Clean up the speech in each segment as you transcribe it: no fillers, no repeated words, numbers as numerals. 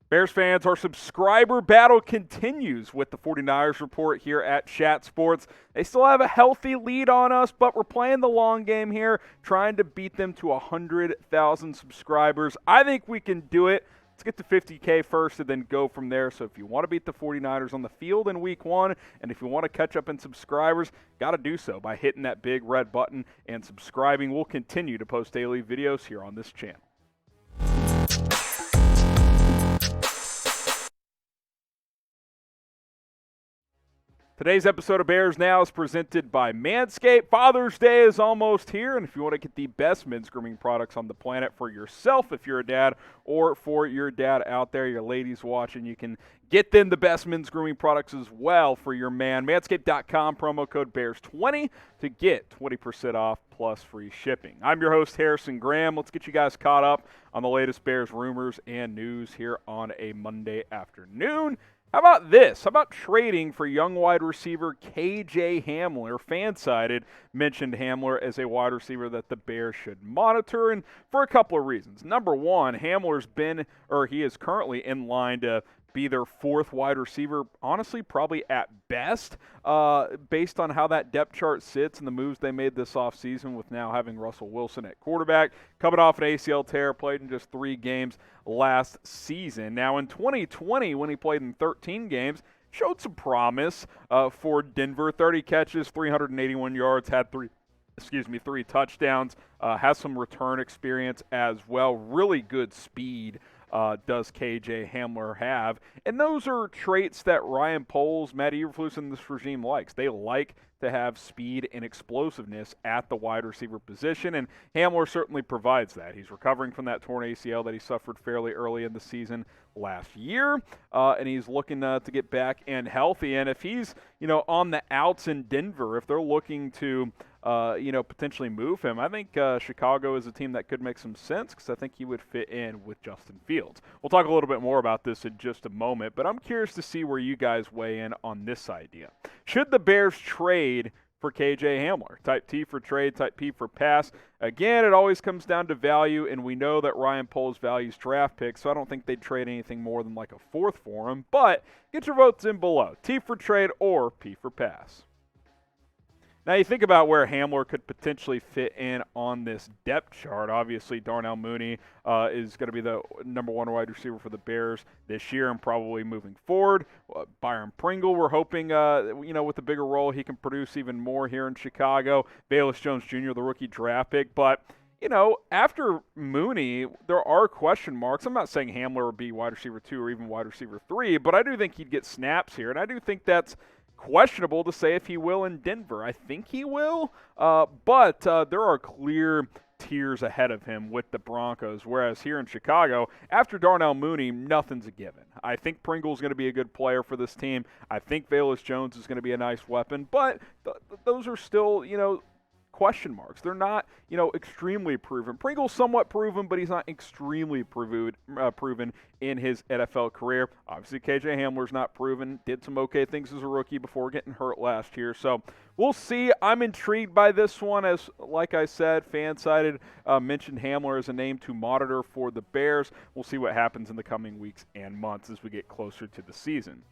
Bears fans, our subscriber battle continues with the 49ers report here at Chat Sports. They still have a healthy lead on us, but we're playing the long game here, trying to beat them to 100,000 subscribers. I think we can do it. Let's get to 50K first and then go from there. So if you want to beat the 49ers on the field in week 1, and if you want to catch up in subscribers, got to do so by hitting that big red button and subscribing. We'll continue to post daily videos here on this channel. Today's episode of Bears Now is presented by Manscaped. Father's Day is almost here, and if you want to get the best men's grooming products on the planet for yourself, if you're a dad, or for your dad out there, your ladies watching, you can get them the best men's grooming products as well for your man. Manscaped.com, promo code BEARS20 to get 20% off plus free shipping. I'm your host, Harrison Graham. Let's get you guys caught up on the latest Bears rumors and news here on a Monday afternoon. How about this? How about trading for young wide receiver KJ Hamler? Fansided mentioned Hamler as a wide receiver that the Bears should monitor, and for a couple of reasons. Number one, he is currently in line to be their fourth wide receiver, honestly, probably at best, based on how that depth chart sits and the moves they made this offseason with now having Russell Wilson at quarterback, coming off an ACL tear, played in just 3 games last season. Now, in 2020, when he played in 13 games, showed some promise for Denver. 30 catches, 381 yards, had 3 touchdowns, has some return experience as well. Really good speed does KJ Hamler have. And those are traits that Ryan Poles, Matt Eberflus, and this regime likes. They like to have speed and explosiveness at the wide receiver position, and Hamler certainly provides that. He's recovering from that torn ACL that he suffered fairly early in the season last year, and he's looking to get back and healthy. And if he's, on the outs in Denver, if they're looking to potentially move him, I think Chicago is a team that could make some sense because I think he would fit in with Justin Fields. We'll talk a little bit more about this in just a moment, but I'm curious to see where you guys weigh in on this idea. Should the Bears trade for KJ Hamler? Type T for trade, type P for pass. Again, it always comes down to value, and we know that Ryan Poles values draft picks, so I don't think they'd trade anything more than like a fourth for him, but get your votes in below. T for trade or P for pass. Now, you think about where Hamler could potentially fit in on this depth chart. Obviously, Darnell Mooney is going to be the number 1 wide receiver for the Bears this year and probably moving forward. Byron Pringle, we're hoping, with a bigger role, he can produce even more here in Chicago. Velus Jones Jr., the rookie draft pick. But, after Mooney, there are question marks. I'm not saying Hamler would be wide receiver 2 or even wide receiver 3, but I do think he'd get snaps here, and I do think that's questionable to say if he will in Denver. I think he will, but there are clear tiers ahead of him with the Broncos, whereas here in Chicago, after Darnell Mooney, nothing's a given. I think Pringle's going to be a good player for this team. I think Velus Jones is going to be a nice weapon, but those are still, question marks. They're not, extremely proven. Pringle's somewhat proven, but he's not extremely proven in his NFL career. Obviously, KJ Hamler's not proven. Did some okay things as a rookie before getting hurt last year. So we'll see. I'm intrigued by this one. As, like I said, Fansided mentioned Hamler as a name to monitor for the Bears. We'll see what happens in the coming weeks and months as we get closer to the season.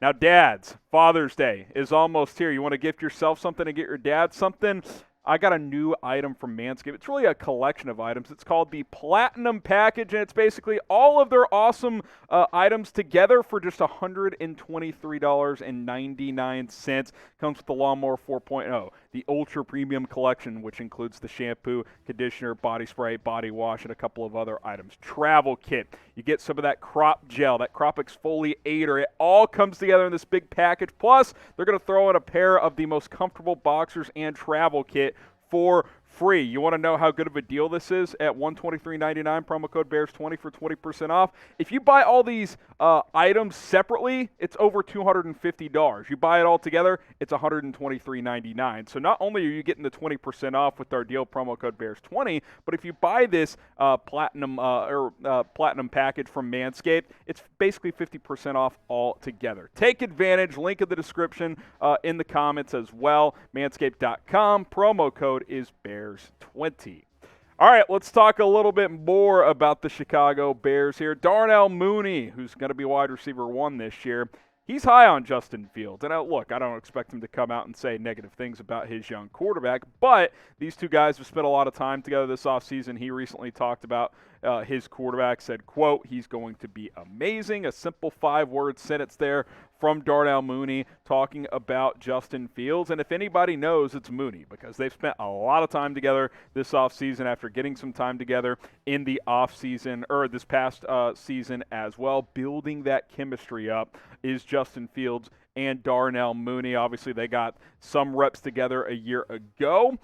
Now, dads, Father's Day is almost here. You want to gift yourself something and get your dad something? I got a new item from Manscaped. It's really a collection of items. It's called the Platinum Package, and it's basically all of their awesome items together for just $123.99. Comes with the Lawnmower 4.0, the Ultra Premium Collection, which includes the shampoo, conditioner, body spray, body wash, and a couple of other items. Travel kit. You get some of that crop gel, that crop exfoliator. It all comes together in this big package. Plus, they're going to throw in a pair of the most comfortable boxers and travel kit for free. You want to know how good of a deal this is? At $123.99, promo code BEARS20 for 20% off. If you buy all these items separately, it's over $250. You buy it all together, it's $123.99. So not only are you getting the 20% off with our deal promo code BEARS20, but if you buy this platinum package from Manscaped, it's basically 50% off altogether. Take advantage. Link in the description in the comments as well. Manscaped.com. Promo code is BEARS20. All right, let's talk a little bit more about the Chicago Bears here. Darnell Mooney, who's going to be wide receiver 1 this year, he's high on Justin Fields. And look, I don't expect him to come out and say negative things about his young quarterback, but these two guys have spent a lot of time together this offseason. He recently talked about his quarterback, said, quote, he's going to be amazing. A simple 5-word sentence there from Darnell Mooney talking about Justin Fields. And if anybody knows, it's Mooney, because they've spent a lot of time together this offseason after getting some time together in the offseason, or this past season as well. Building that chemistry up is Justin Fields and Darnell Mooney. Obviously, they got some reps together a year ago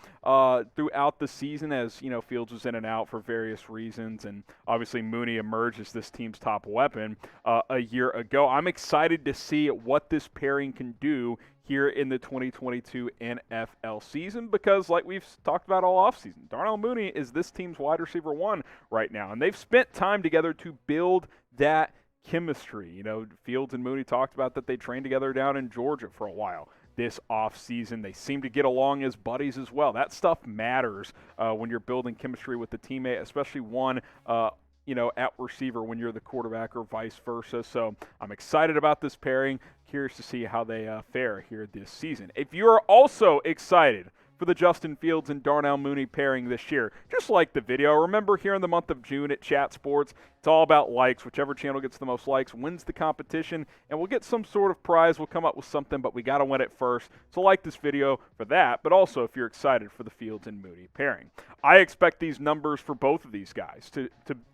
throughout the season, as Fields was in and out for various reasons, and obviously Mooney emerged as this team's top weapon a year ago. I'm excited to see what this pairing can do here in the 2022 NFL season, because like we've talked about all offseason, Darnell Mooney is this team's wide receiver 1 right now, and they've spent time together to build that chemistry. Fields and Mooney talked about that they trained together down in Georgia for a while this offseason. They seem to get along as buddies as well. That stuff matters when you're building chemistry with the teammate, especially one at receiver when you're the quarterback, or vice versa. So I'm excited about this pairing. Curious to see how they fare here this season. If you're also excited for the Justin Fields and Darnell Mooney pairing this year, just like the video, remember here in the month of June at Chat Sports, it's all about likes. Whichever channel gets the most likes wins the competition, and we'll get some sort of prize. We'll come up with something, but we got to win it first. So like this video for that, but also if you're excited for the Fields and Mooney pairing. I expect these numbers for both of these guys to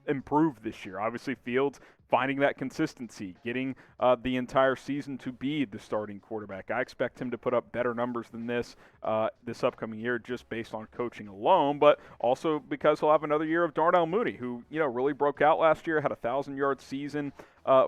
improve this year. Obviously, Fields finding that consistency, getting the entire season to be the starting quarterback. I expect him to put up better numbers than this upcoming year, just based on coaching alone, but also because he'll have another year of Darnell Mooney, who really broke out last year, had a 1,000-yard season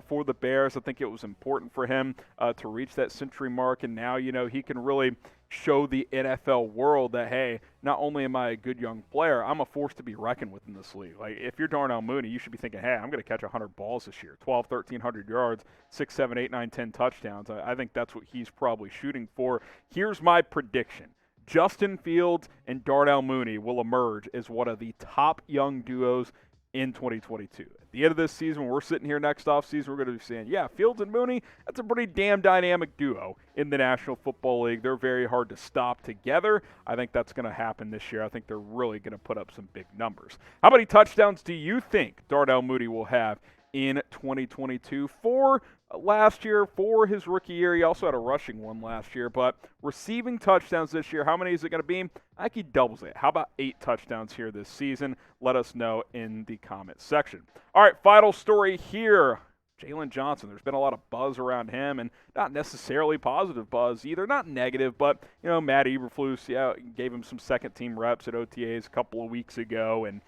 for the Bears. I think it was important for him to reach that century mark, and now he can really show the NFL world that, hey, not only am I a good young player, I'm a force to be reckoned with in this league. Like, if you're Darnell Mooney, you should be thinking, hey, I'm going to catch 100 balls this year, 1,300 yards, 6, 7, 8, 9, 10 touchdowns. I think that's what he's probably shooting for. Here's my prediction. Justin Fields and Darnell Mooney will emerge as one of the top young duos in 2022. At the end of this season, when we're sitting here next offseason, we're going to be saying, yeah, Fields and Mooney, that's a pretty damn dynamic duo in the National Football League. They're very hard to stop together. I think that's going to happen this year. I think they're really going to put up some big numbers. How many touchdowns do you think Darnell Mooney will have in 2022? For last year, for his rookie year, he also had a rushing one last year, but receiving touchdowns this year, how many is it going to be? I think he doubles it. How about 8 touchdowns here this season? Let us know in the comment section. All right, final story here. Jaylon Johnson, there's been a lot of buzz around him, and not necessarily positive buzz either, not negative, but, Matt Eberflus, gave him some second-team reps at OTAs a couple of weeks ago, and,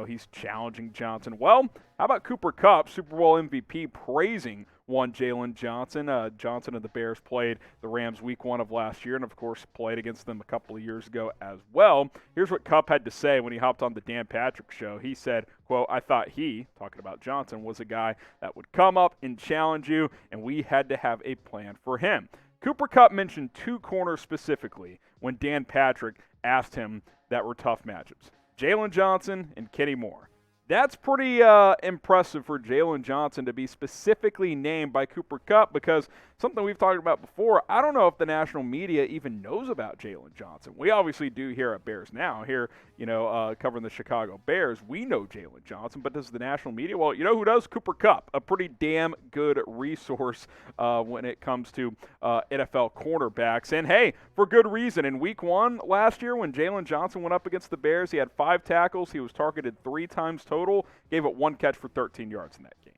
he's challenging Johnson. Well, how about Cooper Kupp, Super Bowl MVP, praising one Jaylon Johnson. Johnson and the Bears played the Rams week 1 of last year, and, of course, played against them a couple of years ago as well. Here's what Kupp had to say when he hopped on the Dan Patrick Show. He said, quote, I thought he, talking about Johnson, was a guy that would come up and challenge you, and we had to have a plan for him. Cooper Kupp mentioned 2 corners specifically when Dan Patrick asked him that were tough matchups. Jaylon Johnson and Kenny Moore. That's pretty impressive for Jaylon Johnson to be specifically named by Cooper Kupp, because something we've talked about before, I don't know if the national media even knows about Jaylon Johnson. We obviously do here at Bears Now, here, covering the Chicago Bears. We know Jaylon Johnson, but does the national media? Well, who does? Cooper Kupp, a pretty damn good resource when it comes to NFL cornerbacks. And, hey, for good reason. In week 1 last year, when Jaylon Johnson went up against the Bears, he had 5 tackles. He was targeted 3 times total, gave it 1 catch for 13 yards in that game.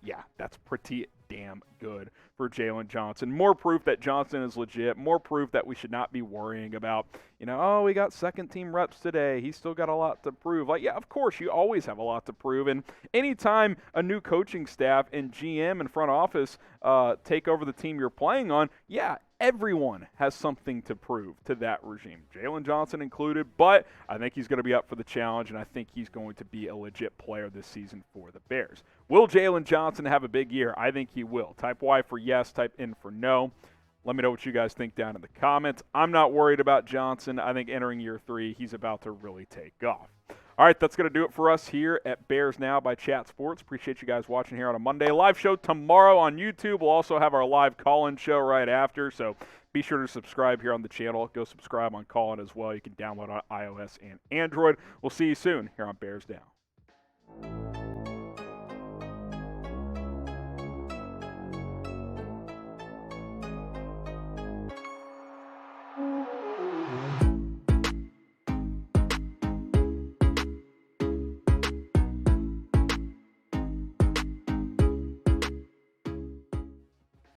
Yeah, that's pretty damn good for Jaylon Johnson. More proof that Johnson is legit. More proof that we should not be worrying about, we got second-team reps today. He's still got a lot to prove. Like, yeah, of course, you always have a lot to prove. And anytime a new coaching staff and GM and front office take over the team you're playing on, yeah, everyone has something to prove to that regime, Jaylon Johnson included, but I think he's going to be up for the challenge, and I think he's going to be a legit player this season for the Bears. Will Jaylon Johnson have a big year? I think he will. Type Y for yes, type N for no. Let me know what you guys think down in the comments. I'm not worried about Johnson. I think entering year 3, he's about to really take off. All right, that's going to do it for us here at Bears Now by Chat Sports. Appreciate you guys watching here on a Monday. Live show tomorrow on YouTube. We'll also have our live call-in show right after, so be sure to subscribe here on the channel. Go subscribe on call-in as well. You can download on iOS and Android. We'll see you soon here on Bears Now.